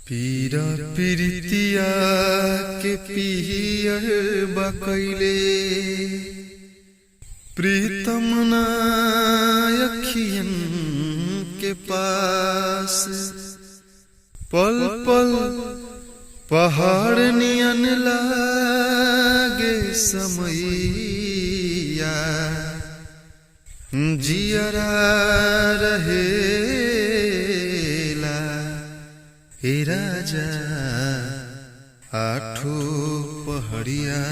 पीरा पीरितिया के पियर बकैले प्रीतम ना अखियन के पास पल पल पहाड़ नियन लागे समैया जियरा रहेला हे राजा आठो पहड़िया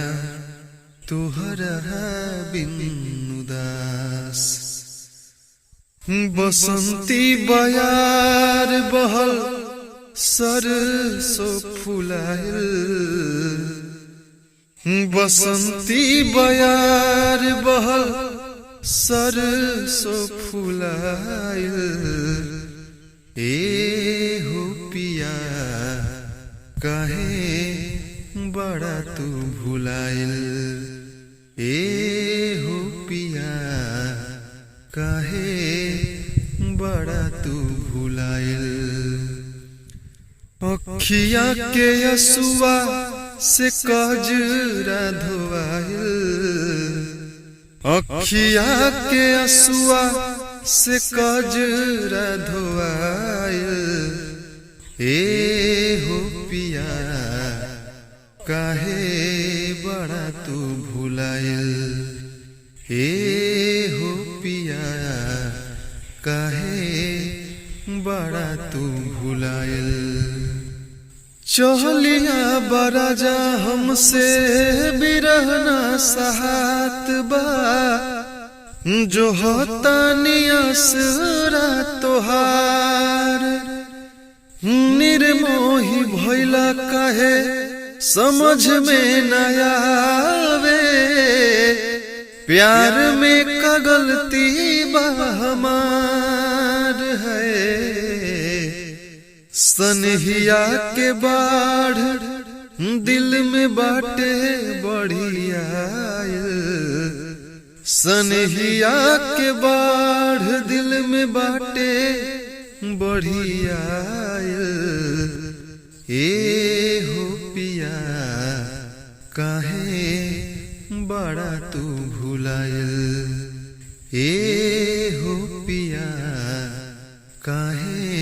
तुहरा बिन उदास बसंती बयार बहल सरसो फुलाइल बसंती बयार बहल सरसो फुलाइल ए हो पिया काहे बड़ा तू भुलाइल ए हो पिया काहे बड़ा तू भुलाइल अखिया के यसुआ से कजरा धोआइल अखिया के यसुआ से कजरा धोआइल ए हो पिया काहे बड़ा तू भुलाइल ए हो पिया काहे बड़ा तू भुलाइल चहलिया बराजा हमसे बिरहना सहात बा जो होता नियसरा तोहार निर्मोही भइला काहे समझ में न आवे प्यार में का गलती बा हमार है सनहिया के बाढ़ दिल में बाटे बढ़िया सनहिया के बाढ़ दिल में बाटे बढ़िया ए हो पिया काहे बड़ा तू भुलाइल ए हो पिया काहे